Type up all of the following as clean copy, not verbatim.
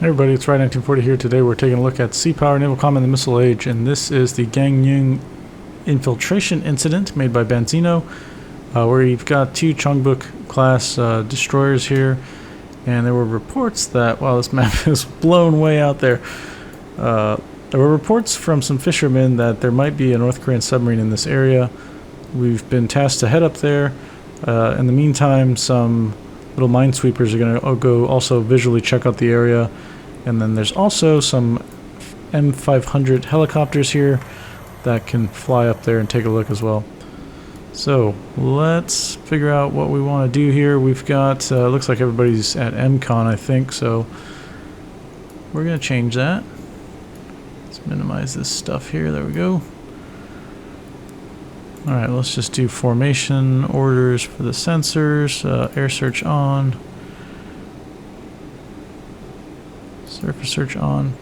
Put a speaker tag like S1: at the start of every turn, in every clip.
S1: Hey everybody, it's Ride1940 here. Today we're taking a look at Sea Power Naval Combat in the Missile Age, and this is the Gangneung Infiltration Incident made by Banzinou, where you've got two Chongbuk class destroyers here, and there were reports that, wow, this map is blown way out there. There were reports from some fishermen that there might be a North Korean submarine in this area. We've been tasked to head up there. In the meantime, some little minesweepers are going to go also visually check out the area. And then there's also some M500 helicopters here that can fly up there and take a look as well. So let's figure out what we want to do here. We've got, looks like everybody's at MCON, I think, so we're going to change that. Let's minimize this stuff here. There we go. Alright, let's just do formation orders for the sensors. Air search on. Surface search on.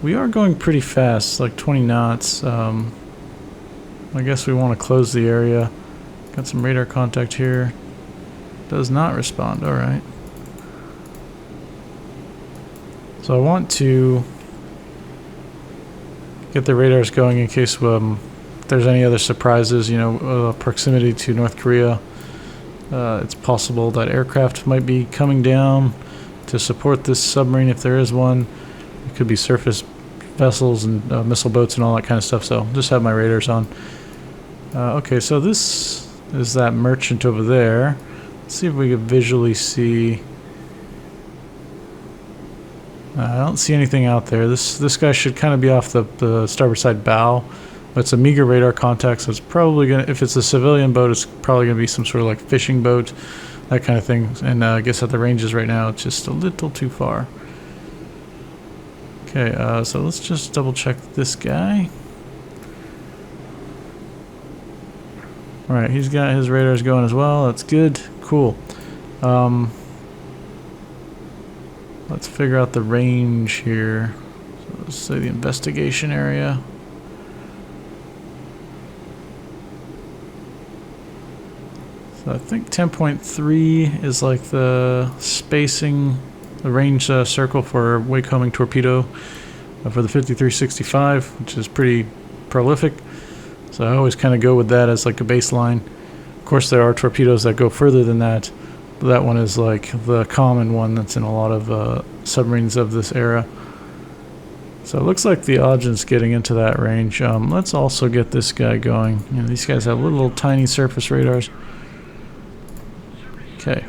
S1: We are going pretty fast, like 20 knots. I guess we want to close the area. Got some radar contact here. Does not respond. Alright. So I want to get the radars going in case there's any other surprises, you know, proximity to North Korea. It's possible that aircraft might be coming down to support this submarine if there is one. It could be surface vessels and missile boats and all that kind of stuff, so just have my radars on. Okay, so this is that merchant over there. Let's see if we can visually see. I don't see anything out there. This guy should kind of be off the starboard side bow. It's a meager radar contact, so it's probably gonna, if it's a civilian boat, it's probably gonna be some sort of like fishing boat, that kind of thing. And I guess at the ranges right now, it's just a little too far. Okay, so let's just double check this guy. Alright, he's got his radars going as well. That's good. Cool. Let's figure out the range here. So let's say the investigation area. So I think 10.3 is like the spacing, the range circle for wake-homing torpedo for the 5365, which is pretty prolific. So I always kind of go with that as like a baseline. Of course, there are torpedoes that go further than that, but that one is like the common one that's in a lot of submarines of this era. So it looks like the Ogden's getting into that range. Let's also get this guy going. You know, these guys have little tiny surface radars. Okay.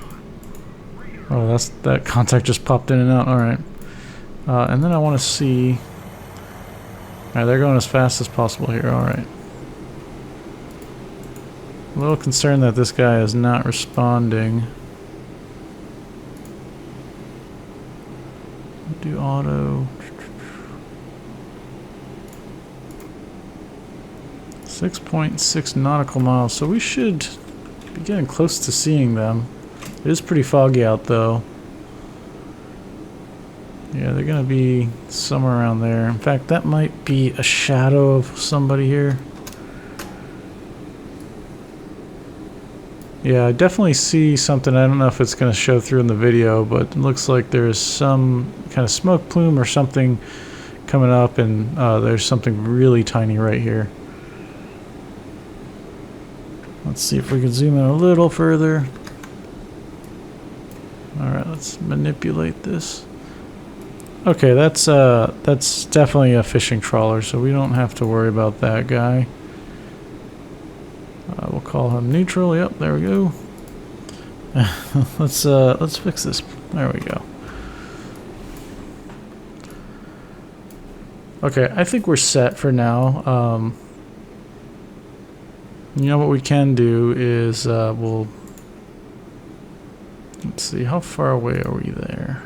S1: Oh, that contact just popped in and out. Alright. And then I want to see. Alright, they're going as fast as possible here. Alright. A little concerned that this guy is not responding. Do auto. 6.6 nautical miles. So we should be getting close to seeing them. It is pretty foggy out though. Yeah, they're gonna be somewhere around there. In fact, that might be a shadow of somebody here. Yeah, I definitely see something. I don't know if it's gonna show through in the video, but it looks like there's some kind of smoke plume or something coming up, and there's something really tiny right here. Let's see if we can zoom in a little further. Alright, let's manipulate this. Okay, that's definitely a fishing trawler, so we don't have to worry about that guy. We'll call him neutral. Yep, there we go. Let's fix this. There we go. Okay, I think we're set for now. You know what we can do is we'll. Let's see, how far away are we there?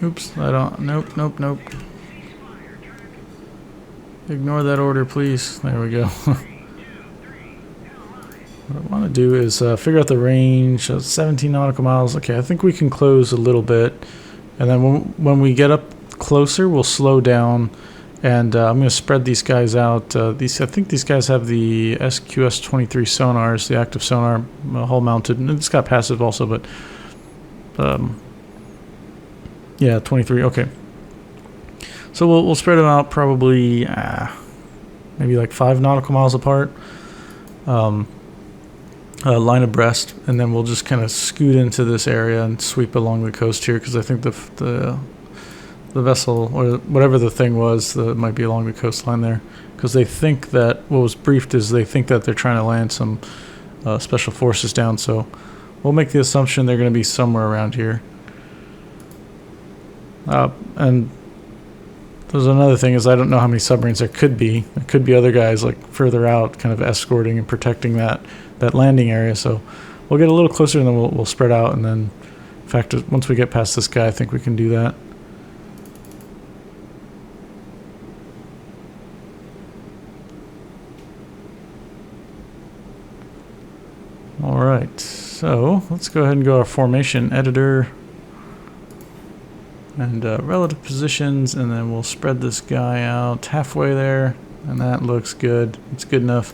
S1: Oops, I don't, nope. Ignore that order, please. There we go. What I want to do is figure out the range. 17 nautical miles. Okay, I think we can close a little bit. And then when we get up closer, we'll slow down. And I'm going to spread these guys out. I think these guys have the SQS-23 sonars, the active sonar, hull mounted. And it's got passive also, but Yeah, 23. Okay. So we'll spread them out probably maybe like 5 nautical miles apart, line abreast, and then we'll just kind of scoot into this area and sweep along the coast here, because I think the vessel, or whatever the thing was, that might be along the coastline there, because they think that what was briefed is they think that they're trying to land some special forces down. So we'll make the assumption they're going to be somewhere around here. And there's another thing, is I don't know how many submarines there could be. There could be other guys like further out, kind of escorting and protecting that landing area. So we'll get a little closer, and then we'll spread out. And then, in fact, once we get past this guy, I think we can do that. All right, so let's go ahead and go our formation editor and relative positions, and then we'll spread this guy out halfway there, and that looks good. It's good enough.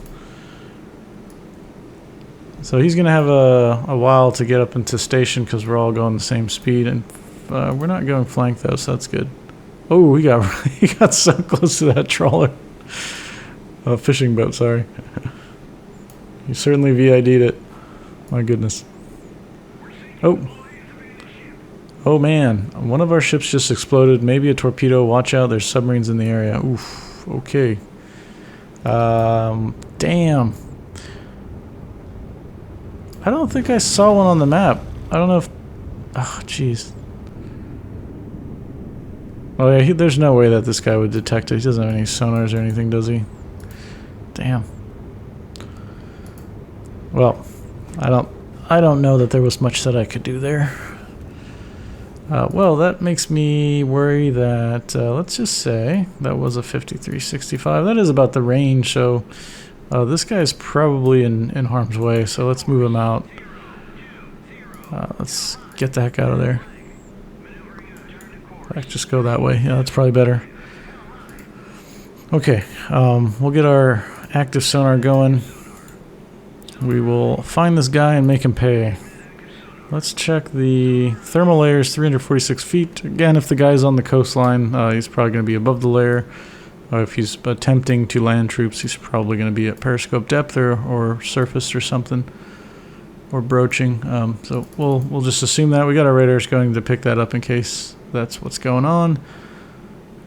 S1: So he's gonna have a while to get up into station, because we're all going the same speed, and we're not going flank though, so that's good. Oh, he got so close to that trawler. Fishing boat, sorry. You certainly VID'd it. My goodness. Oh man, one of our ships just exploded. Maybe a torpedo. Watch out, there's submarines in the area. Oof, okay. Damn. I don't think I saw one on the map. I don't know if... Oh, jeez. Oh yeah, there's no way that this guy would detect it. He doesn't have any sonars or anything, does he? Damn. Well, I don't know that there was much that I could do there. Well, that makes me worry that, let's just say, that was a 5365. That is about the range, so this guy is probably in harm's way, so let's move him out. Let's get the heck out of there. Let's just go that way. Yeah, that's probably better. Okay, we'll get our active sonar going. We will find this guy and make him pay. Let's check the thermal layers, 346 feet. Again, if the guy's on the coastline, he's probably going to be above the layer. If he's attempting to land troops, he's probably going to be at periscope depth or surface or something, or broaching. So we'll just assume that. We got our radars going to pick that up in case that's what's going on.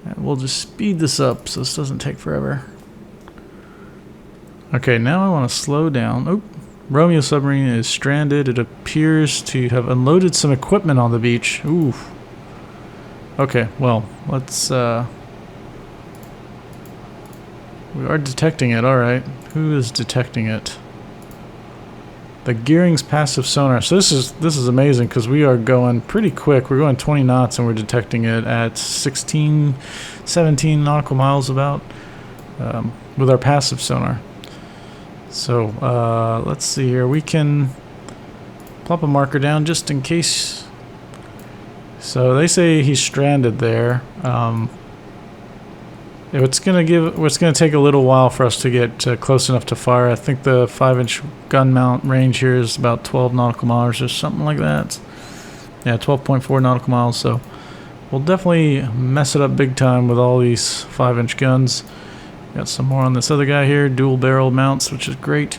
S1: And we'll just speed this up so this doesn't take forever. Okay, now I want to slow down. Oh, Romeo submarine is stranded. It appears to have unloaded some equipment on the beach. Ooh. Okay, well, let's... We are detecting it, alright. Who is detecting it? The Gearing's passive sonar. So this is amazing, because we are going pretty quick. We're going 20 knots and we're detecting it at 16, 17 nautical miles about, with our passive sonar. So let's see here. We can plop a marker down just in case. So they say he's stranded there. It's gonna take a little while for us to get close enough to fire. I think the 5-inch gun mount range here is about 12 nautical miles or something like that. Yeah, 12.4 nautical miles. So we'll definitely mess it up big time with all these 5-inch guns. Got some more on this other guy here, dual barrel mounts, which is great.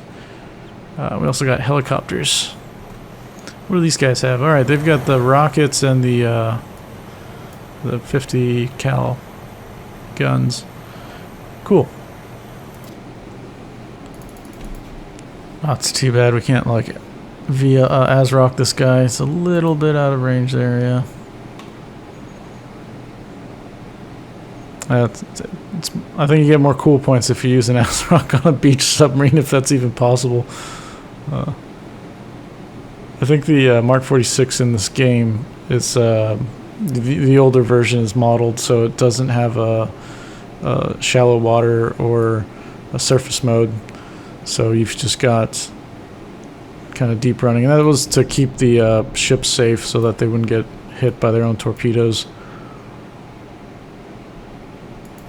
S1: We also got helicopters. What do these guys have? All right, they've got the rockets and the 50 cal guns. Cool. Oh, it's too bad we can't like via ASRock this guy. It's a little bit out of range there, yeah. I think you get more cool points if you use an ASRock on a beach submarine, if that's even possible. I think the Mark 46 in this game is the older version is modeled, so it doesn't have a shallow water or a surface mode. So you've just got kind of deep running, and that was to keep the ships safe so that they wouldn't get hit by their own torpedoes.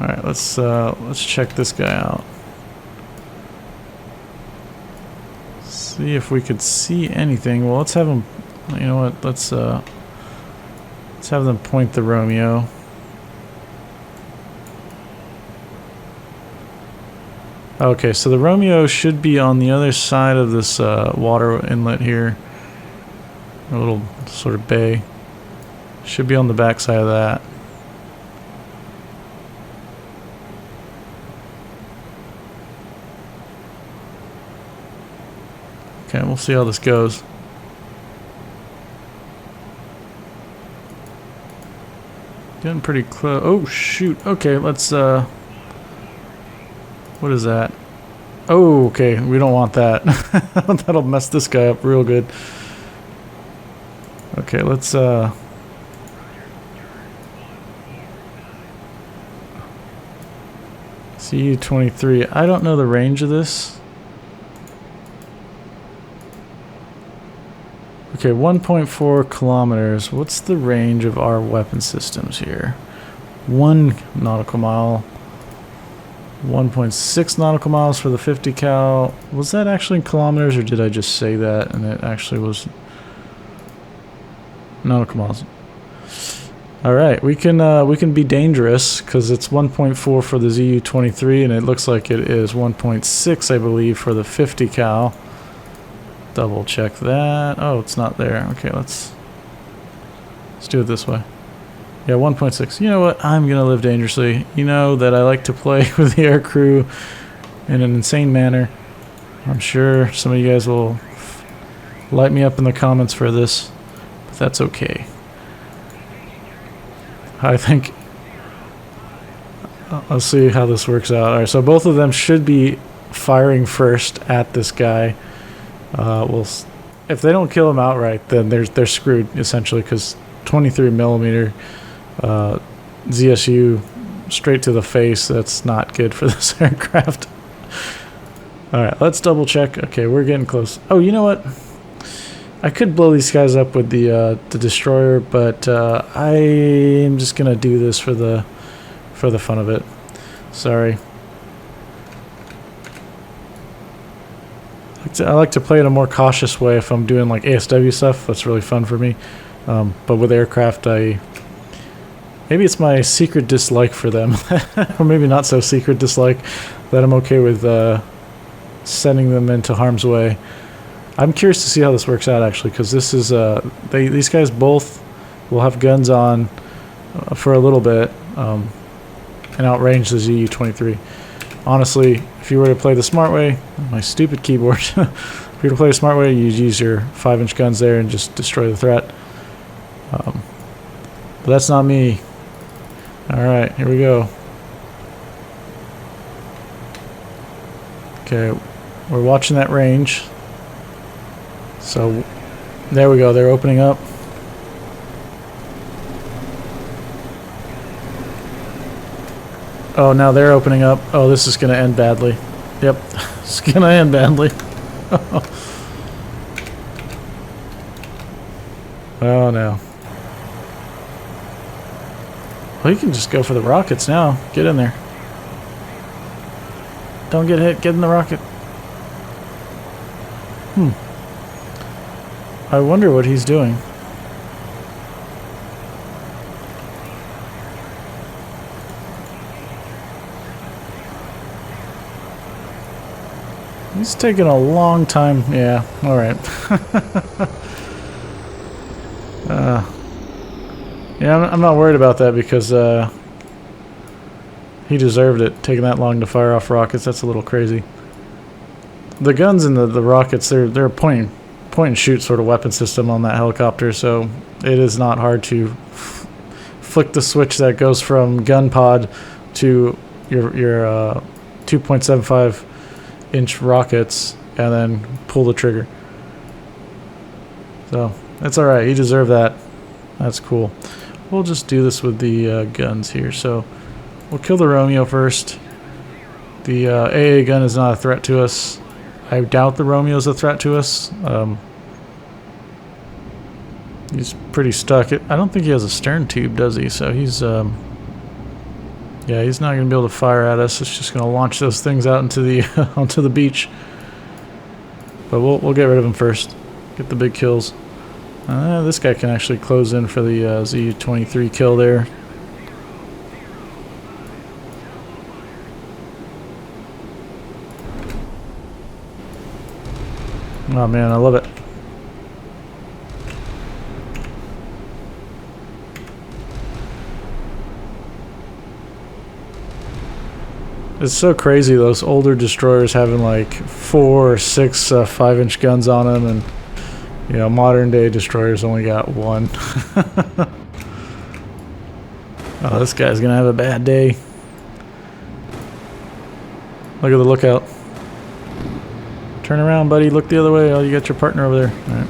S1: All right, let's check this guy out. See if we could see anything. Well, let's have him. You know what? Let's Let's have them point the Romeo. Okay, so the Romeo should be on the other side of this water inlet here. A little sort of bay. Should be on the back side of that. Okay, we'll see how this goes. Getting pretty close. Oh, shoot. Okay, let's, what is that? Oh, okay, we don't want that. That'll mess this guy up real good. Okay, let's, CU-23. I don't know the range of this. Okay, 1.4 kilometers. What's the range of our weapon systems here? 1 nautical mile. 1.6 nautical miles for the 50 cal. Was that actually in kilometers, or did I just say that and it actually was nautical miles? All right, we can be dangerous because it's 1.4 for the ZU-23 and it looks like it is 1.6, I believe, for the 50 cal. Double check that. Oh, it's not there. Okay, let's do it this way. Yeah, 1.6. You know what? I'm gonna live dangerously. You know that I like to play with the air crew in an insane manner. I'm sure some of you guys will light me up in the comments for this, but that's okay. I think let's see how this works out. All right, so both of them should be firing first at this guy. If they don't kill him outright, then they're screwed essentially, because 23 millimeter ZSU straight to the face. That's not good for this aircraft. All right, let's double check. Okay, we're getting close. Oh, you know what? I could blow these guys up with the destroyer, but I am just gonna do this for the fun of it. Sorry. I like to play in a more cautious way if I'm doing like ASW stuff. That's really fun for me. But with aircraft, maybe it's my secret dislike for them, or maybe not so secret dislike, that I'm okay with sending them into harm's way. I'm curious to see how this works out actually, because this is these guys both will have guns on for a little bit and outrange the ZU-23. Honestly, if you were to play the smart way, my stupid keyboard, if you were to play the smart way, you'd use your 5-inch guns there and just destroy the threat. But that's not me. Alright, here we go. Okay, we're watching that range. So, there we go, they're opening up. Oh, now they're opening up. Oh, this is going to end badly. Yep, it's going to end badly. Oh, no. Well, you can just go for the rockets now. Get in there. Don't get hit. Get in the rocket. I wonder what he's doing. He's taking a long time. Yeah, alright. Yeah, I'm not worried about that because he deserved it, taking that long to fire off rockets. That's a little crazy. The guns and the rockets, they're a point and shoot sort of weapon system on that helicopter, so it is not hard to flick the switch that goes from gun pod to your 2.75 inch rockets and then pull the trigger. So that's alright, he deserved that. That's cool. We'll just do this with the guns here. So we'll kill the Romeo first. The AA gun is not a threat to us. I doubt the Romeo's a threat to us. He's pretty stuck. I don't think he has a stern tube, does he? So he's yeah, he's not going to be able to fire at us. It's just going to launch those things out into the onto the beach. But we'll get rid of him first. Get the big kills. This guy can actually close in for the Z-23 kill there. Oh man, I love it. It's so crazy, those older destroyers having like 4 or 6 5-inch guns on them, and you know, modern day destroyers only got 1. Oh, this guy's gonna have a bad day. Look at the lookout. Turn around, buddy. Look the other way. Oh, you got your partner over there. All right.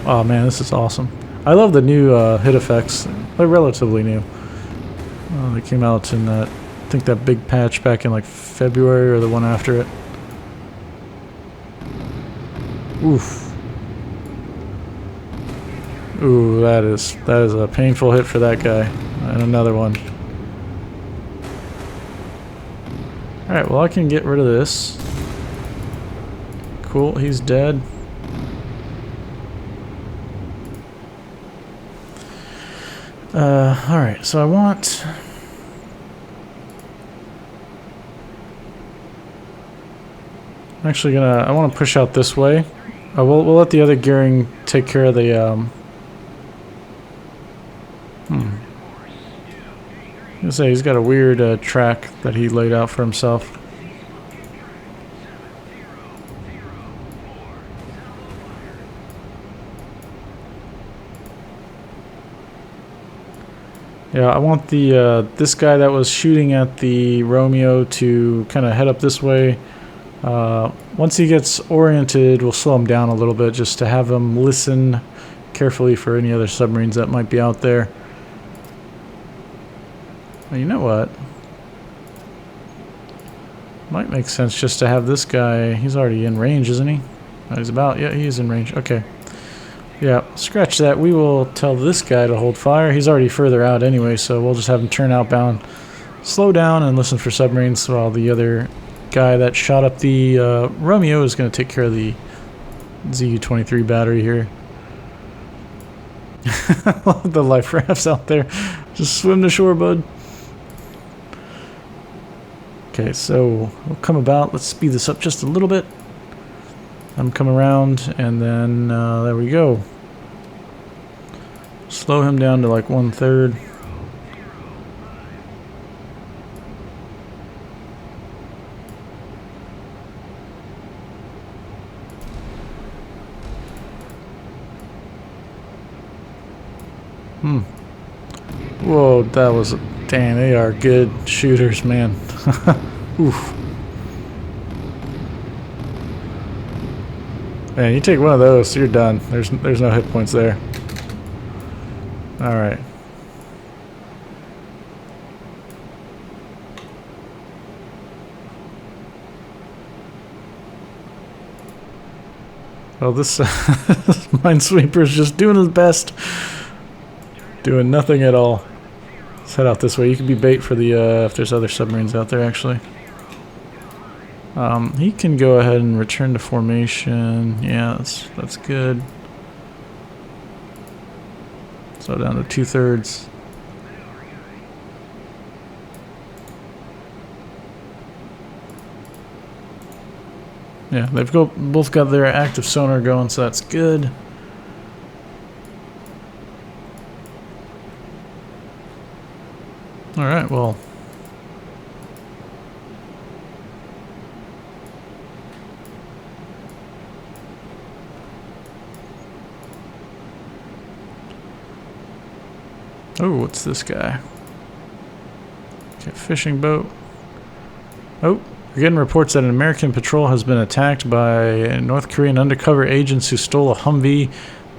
S1: Oh man, this is awesome. I love the new hit effects. They're relatively new. They came out in that, I think that big patch back in like February or the one after it. Oof. Ooh, that is a painful hit for that guy. And another one. Alright, well I can get rid of this. Cool, he's dead. Alright, so I want... I'm actually gonna... I want to push out this way. We'll let the other gearing take care of the... I was gonna say, he's got a weird track that he laid out for himself. Yeah, I want the this guy that was shooting at the Romeo to kind of head up this way. Once he gets oriented, we'll slow him down a little bit just to have him listen carefully for any other submarines that might be out there. Well, you know what? Might make sense just to have this guy. He's already in range, isn't he? Oh, he's about. Yeah, he's in range. Okay. Yeah, scratch that. We will tell this guy to hold fire. He's already further out anyway, so we'll just have him turn outbound, slow down, and listen for submarines while the other guy that shot up the Romeo is going to take care of the ZU-23 battery here. The life rafts out there. Just swim to shore, bud. Okay, so we'll come about. Let's speed this up just a little bit. I'm coming around, and then there we go. Slow him down to like 1/3. Whoa, that was... Dang, they are good shooters, man. Oof. Man, you take one of those, you're done. There's no hit points there. Alright. Well, this minesweeper is just doing his best. Doing nothing at all. Let's head out this way. You can be bait for the, if there's other submarines out there, actually. He can go ahead and return to formation. Yeah, that's good. So down to 2/3. Yeah, they've both got their active sonar going, so that's good. All right, well. Oh, what's this guy? Okay, fishing boat. Oh, we're getting reports that an American patrol has been attacked by North Korean undercover agents who stole a Humvee.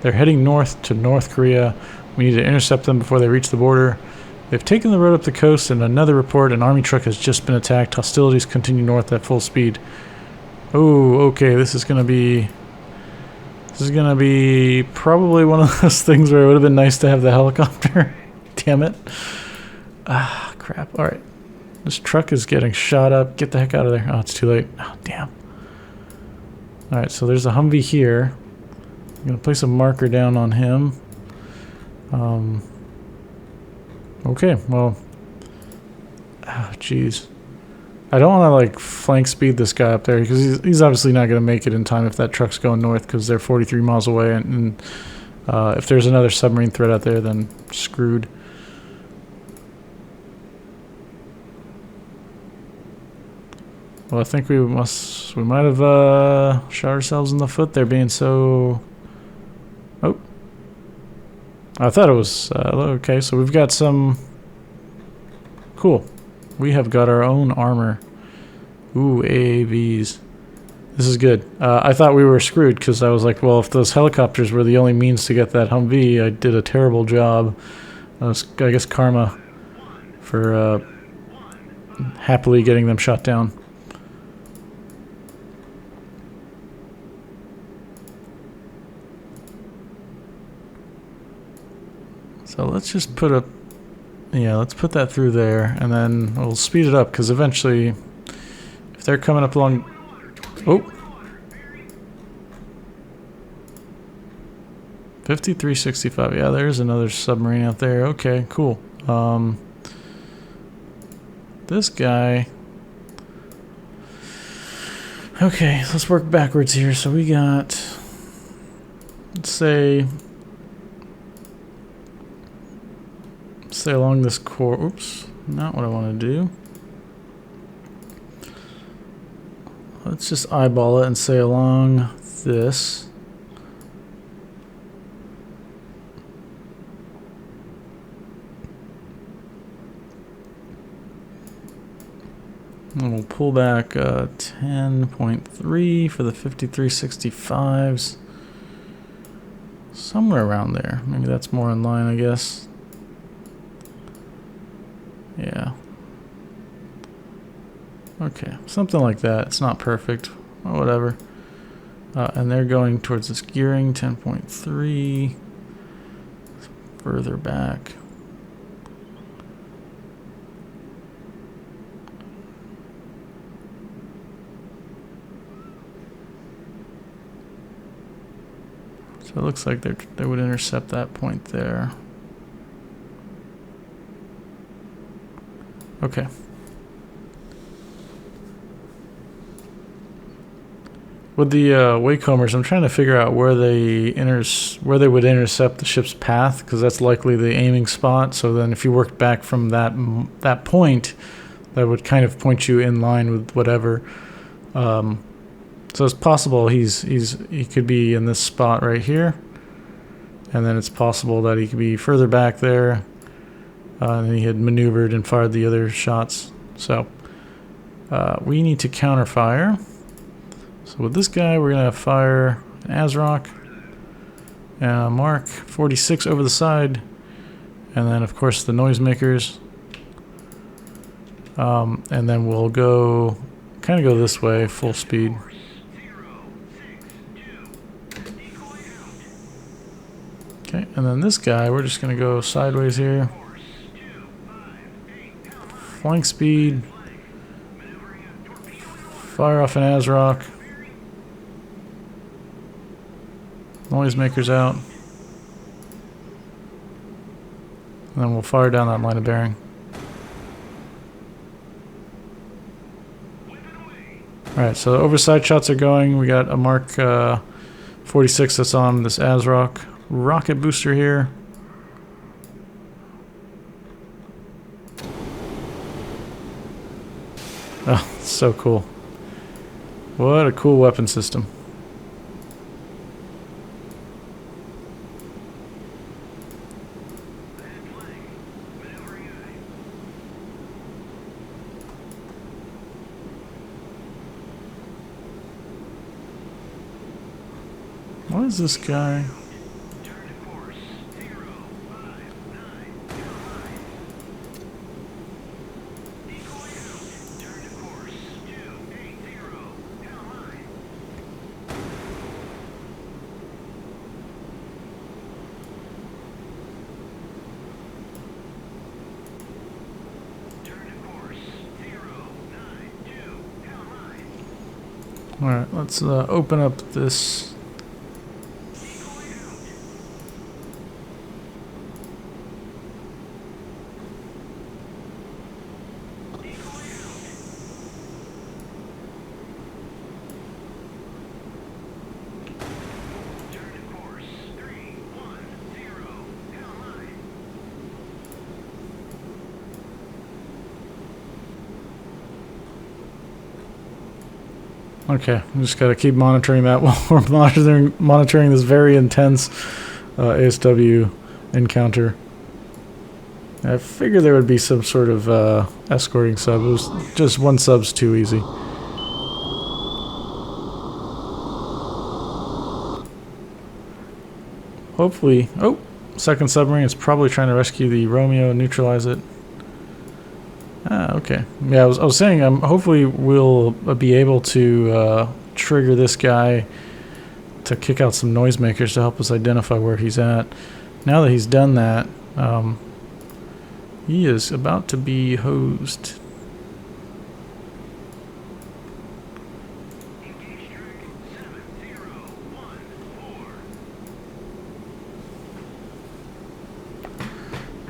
S1: They're heading north to North Korea. We need to intercept them before they reach the border. They've taken the road up the coast, and another report, an army truck has just been attacked. Hostilities continue north at full speed. Oh, okay, this is gonna be probably one of those things where it would have been nice to have the helicopter. Damn it. Ah, crap. Alright. This truck is getting shot up. Get the heck out of there. Oh, it's too late. Oh, damn. Alright, so there's a Humvee here. I'm going to place a marker down on him. Okay, well... Oh, jeez. I don't want to, like, flank speed this guy up there, because he's obviously not going to make it in time if that truck's going north, because they're 43 miles away, and if there's another submarine threat out there, then screwed. Well, I think we might have shot ourselves in the foot there being so... Oh. I thought it was, okay, so we've got some... Cool. We have got our own armor. Ooh, AAVs. This is good. I thought we were screwed because I was like, well, if those helicopters were the only means to get that Humvee, I did a terrible job. I guess karma for happily getting them shot down. So let's just put a... Yeah, let's put that through there, and then we'll speed it up, because eventually, if they're coming up along... Oh! 5365, yeah, there's another submarine out there. Okay, cool. This guy... Okay, let's work backwards here. So we got... Let's say along this core. Oops, not what I want to do. Let's just eyeball it and say along this. And we'll pull back 10.3 for the 5365s. Somewhere around there. Maybe that's more in line, I guess. Yeah. Okay, something like that. It's not perfect, or whatever. And they're going towards this gearing, 10.3. Further back. So it looks like they would intercept that point there. Okay. With the Wakecombers, I'm trying to figure out where they would intercept the ship's path, because that's likely the aiming spot. So then, if you worked back from that point, that would kind of point you in line with whatever. So it's possible he could be in this spot right here, and then it's possible that he could be further back there. And he had maneuvered and fired the other shots. So we need to counterfire. So with this guy, we're going to fire an ASROC and a Mark 46 over the side. And then, of course, the noisemakers. And then we'll kind of go this way, full speed. Okay, and then this guy, we're just going to go sideways here. Flank speed, fire off an ASROC, noisemakers out, and then we'll fire down that line of bearing. Alright, so the overside shots are going. We got a Mark 46 that's on this ASROC rocket booster here. Oh, so cool. What a cool weapon system. What is this guy? Alright, let's open up this. Okay, we just got to keep monitoring that while we're monitoring this very intense ASW encounter. I figured there would be some sort of escorting sub. It was just one sub's too easy. Hopefully, oh, second submarine is probably trying to rescue the Romeo and neutralize it. Ah, okay. Yeah, I was saying, hopefully we'll be able to trigger this guy to kick out some noisemakers to help us identify where he's at. Now that he's done that, he is about to be hosed.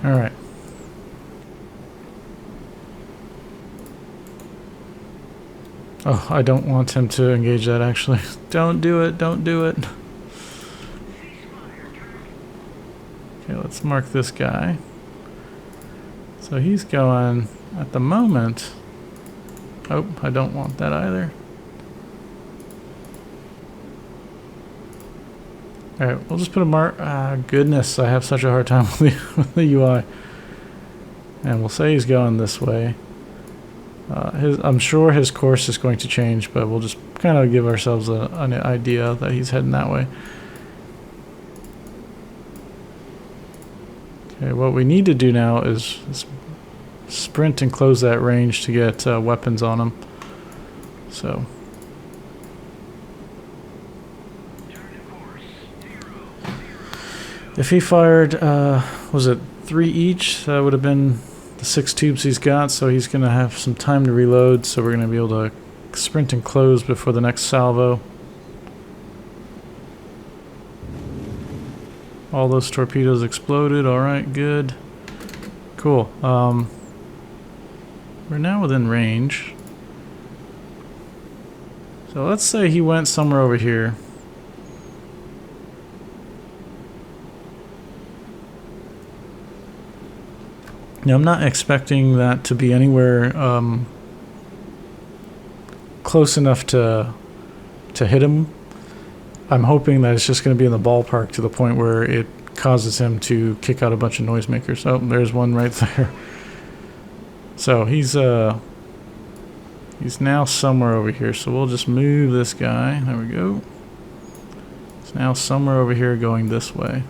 S1: All right. Oh, I don't want him to engage that, actually. Don't do it, don't do it. Okay, let's mark this guy. So he's going, at the moment... Oh, I don't want that either. Alright, we'll just put a mark... Ah, goodness, I have such a hard time with the UI. And we'll say he's going this way. I'm sure his course is going to change, but we'll just kind of give ourselves an idea that he's heading that way. Okay, what we need to do now is sprint and close that range to get weapons on him. So. If he fired, was it 3 each? That would have been the 6 tubes he's got, so he's going to have some time to reload, so we're going to be able to sprint and close before the next salvo. All those torpedoes exploded. Alright, good. Cool. We're now within range. So let's say he went somewhere over here. Now, I'm not expecting that to be anywhere close enough to hit him. I'm hoping that it's just going to be in the ballpark to the point where it causes him to kick out a bunch of noisemakers. Oh, there's one right there. So he's now somewhere over here. So we'll just move this guy. There we go. He's now somewhere over here going this way.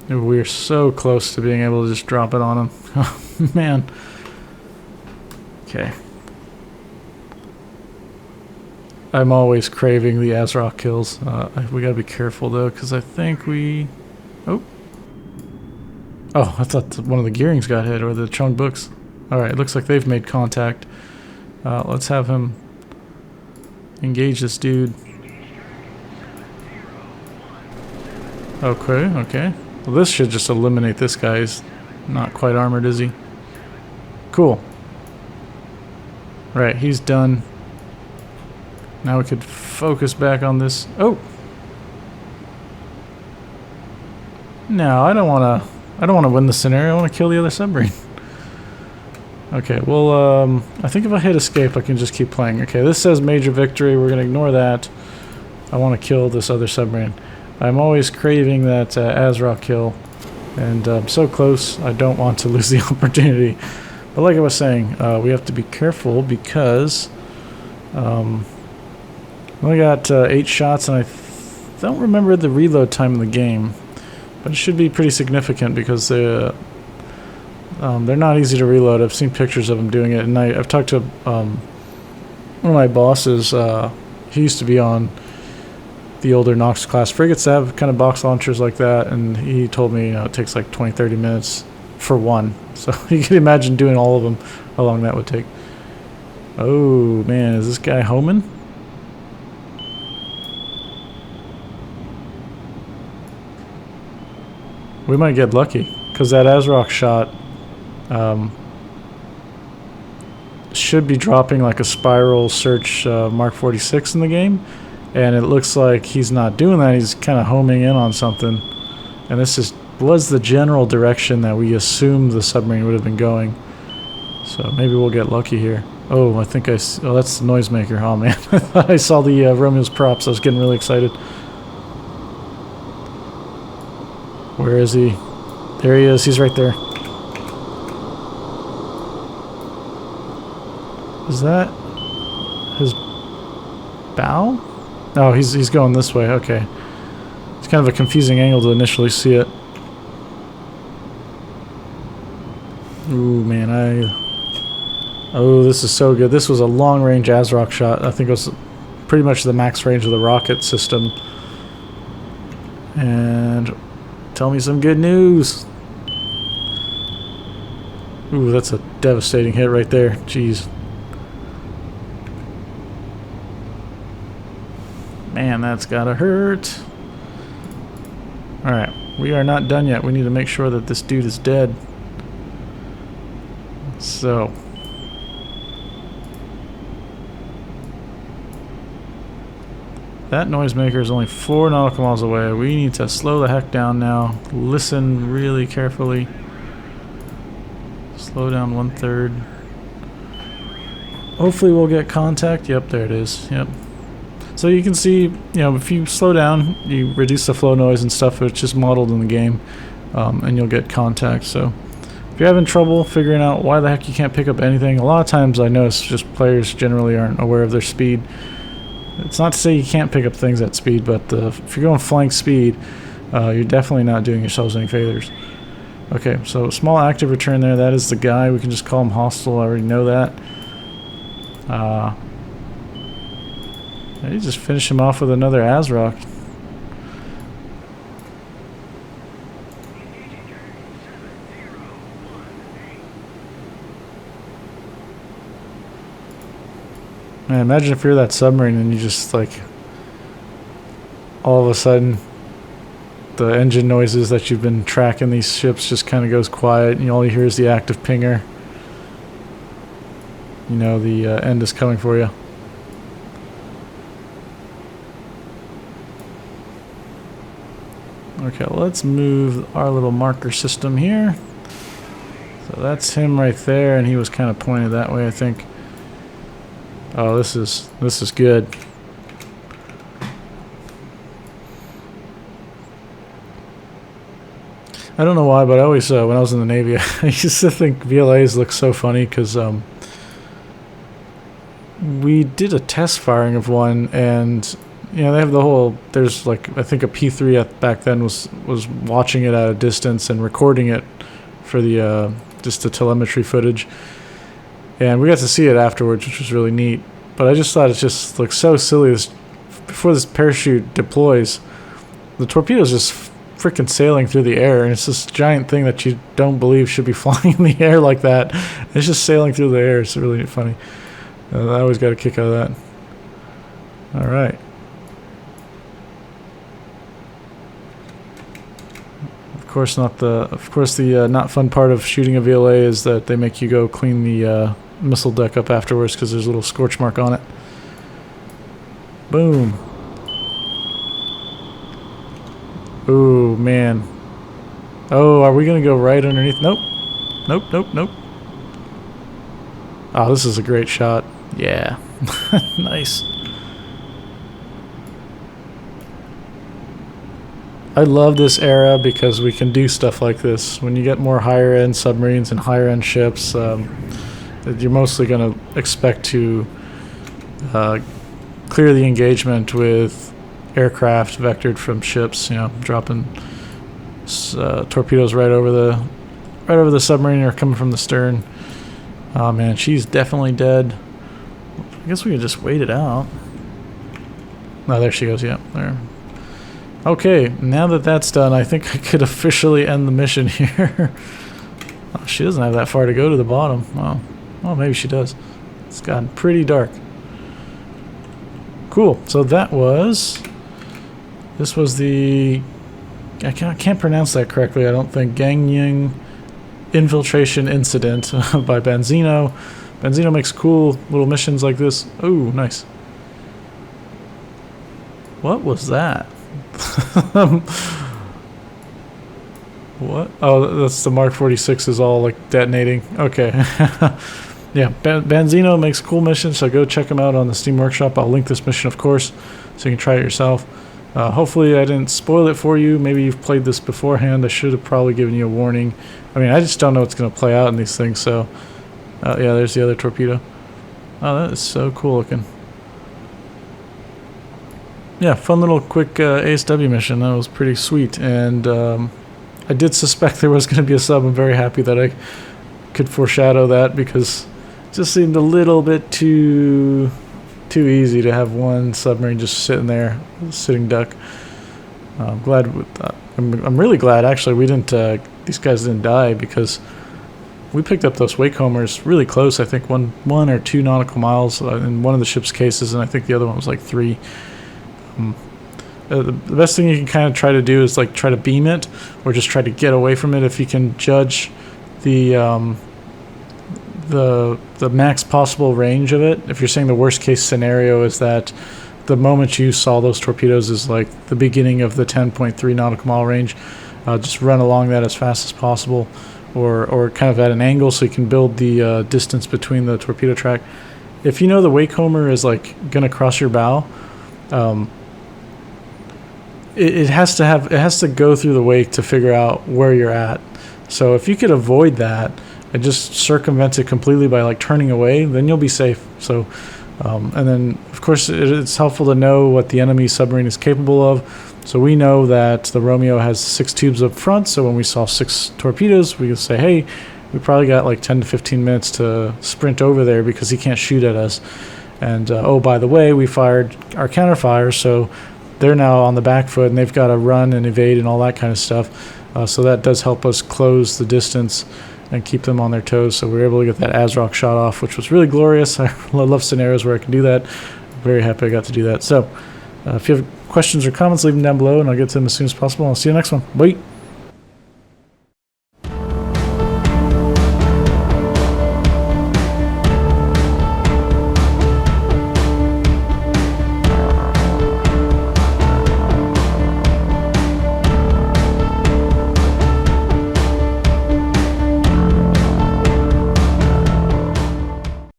S1: We're so close to being able to just drop it on him. Oh, man. Okay. I'm always craving the ASROC kills. We gotta be careful though, because I think we... Oh. Oh, I thought one of the gearings got hit, or the Chung books. Alright, looks like they've made contact. Let's have him engage this dude. Okay, okay. Well, this should just eliminate this guy. He's not quite armored, is he? Cool. Right, he's done. Now we could focus back on this. Oh! No, I don't want to win the scenario. I want to kill the other submarine. Okay, well, I think if I hit escape, I can just keep playing. Okay, this says major victory. We're going to ignore that. I want to kill this other submarine. I'm always craving that ASROC kill, and I'm so close, I don't want to lose the opportunity. But like I was saying, we have to be careful because I only got 8 shots, and I don't remember the reload time in the game, but it should be pretty significant because they're not easy to reload. I've seen pictures of them doing it, and I've talked to one of my bosses. He used to be on the older Knox class frigates have kind of box launchers like that, and he told me, you know, it takes like 20-30 minutes for one. So you can imagine doing all of them, how long that would take. Oh man, is this guy homing? We might get lucky, because that ASROC shot should be dropping like a spiral search Mark 46 in the game, and it looks like he's not doing that. He's kind of homing in on something, and this was the general direction that we assumed the submarine would have been going. So maybe we'll get lucky here. Oh, I think oh, that's the noisemaker. Oh man, I thought I saw the Romeo's props. I was getting really excited. Where is he? There he is. He's right there. Is that his bow? Oh, he's going this way. Okay. It's kind of a confusing angle to initially see it. Ooh, man, oh, this is so good. This was a long-range ASROC shot. I think it was pretty much the max range of the rocket system. And tell me some good news. Ooh, that's a devastating hit right there. Jeez. Man, that's gotta hurt. Alright, we are not done yet. We need to make sure that this dude is dead. So. That noisemaker is only 4 nautical miles away. We need to slow the heck down now. Listen really carefully. Slow down 1/3. Hopefully we'll get contact. Yep, there it is. Yep. So you can see, you know, if you slow down, you reduce the flow noise and stuff. It's just modeled in the game, and you'll get contact. So if you're having trouble figuring out why the heck you can't pick up anything, a lot of times I notice just players generally aren't aware of their speed. It's not to say you can't pick up things at speed, but if you're going flank speed, you're definitely not doing yourselves any favors. Okay, so small active return there. That is the guy. We can just call him hostile. I already know that. You just finish him off with another ASROC. Man, imagine if you're that submarine and you just like all of a sudden the engine noises that you've been tracking these ships just kind of goes quiet and all you hear is the active pinger. You know the end is coming for you. Okay, let's move our little marker system here. So that's him right there, and he was kind of pointed that way, I think. Oh, this is good. I don't know why, but I always, when I was in the Navy, I used to think VLAs look so funny because we did a test firing of one, and you know, they have the whole, there's like, I think a P3 back then was watching it at a distance and recording it for the, just the telemetry footage. And we got to see it afterwards, which was really neat. But I just thought it just looks so silly. Before this parachute deploys, the torpedo's just freaking sailing through the air. And it's this giant thing that you don't believe should be flying in the air like that. It's just sailing through the air. It's really funny. I always got a kick out of that. All right. Of course, the not fun part of shooting a VLA is that they make you go clean the missile deck up afterwards because there's a little scorch mark on it. Boom. Ooh, man. Oh, are we gonna go right underneath? Nope. Nope, nope, nope. Oh, this is a great shot. Yeah. Nice. I love this era because we can do stuff like this. When you get more higher end submarines and higher end ships, you're mostly going to expect to clear the engagement with aircraft vectored from ships, you know, dropping torpedoes right over the submarine or coming from the stern. Oh man, she's definitely dead. I guess we can just wait it out. Oh, there she goes. Yeah, there. Okay, now that that's done, I think I could officially end the mission here. Oh, she doesn't have that far to go to the bottom. Well, maybe she does. It's gotten pretty dark. Cool. So that was... This was the... I can't pronounce that correctly, I don't think. Gangneung Infiltration Incident by Banzinou. Banzinou makes cool little missions like this. Oh, nice. What was that? What? Oh, that's the Mark 46 is all like detonating. Okay. Yeah, Banzinou makes cool missions, so go check them out on the Steam Workshop. I'll link this mission, of course, so you can try it yourself. Hopefully I didn't spoil it for you. Maybe you've played this beforehand. I should have probably given you a warning. I mean, I just don't know what's going to play out in these things, so... yeah, there's the other torpedo. Oh, that is so cool looking. Yeah, fun little quick ASW mission. That was pretty sweet, and I did suspect there was going to be a sub. I'm very happy that I could foreshadow that, because it just seemed a little bit too easy to have one submarine just sitting there, sitting duck. I'm glad with that. I'm really glad actually we didn't. These guys didn't die, because we picked up those wakehomers really close. I think one or 2 nautical miles in one of the ship's cases, and I think the other one was like 3. The best thing you can kind of try to do is like try to beam it, or just try to get away from it if you can judge the max possible range of it. If you're saying the worst case scenario is that the moment you saw those torpedoes is like the beginning of the 10.3 nautical mile range, just run along that as fast as possible, or kind of at an angle so you can build the distance between the torpedo track. If you know the wakehomer is like gonna cross your bow, it has to go through the wake to figure out where you're at. So if you could avoid that and just circumvent it completely by like turning away, then you'll be safe. So and then of course it's helpful to know what the enemy submarine is capable of. So we know that the Romeo has 6 tubes up front, so when we saw 6 torpedoes, we could say, hey, we probably got like 10 to 15 minutes to sprint over there, because he can't shoot at us. And oh, by the way, we fired our counterfire, so they're now on the back foot and they've got to run and evade and all that kind of stuff. So that does help us close the distance and keep them on their toes. So we were able to get that ASROC shot off, which was really glorious. I love scenarios where I can do that. I'm very happy I got to do that. So if you have questions or comments, leave them down below and I'll get to them as soon as possible. I'll see you next one. Bye.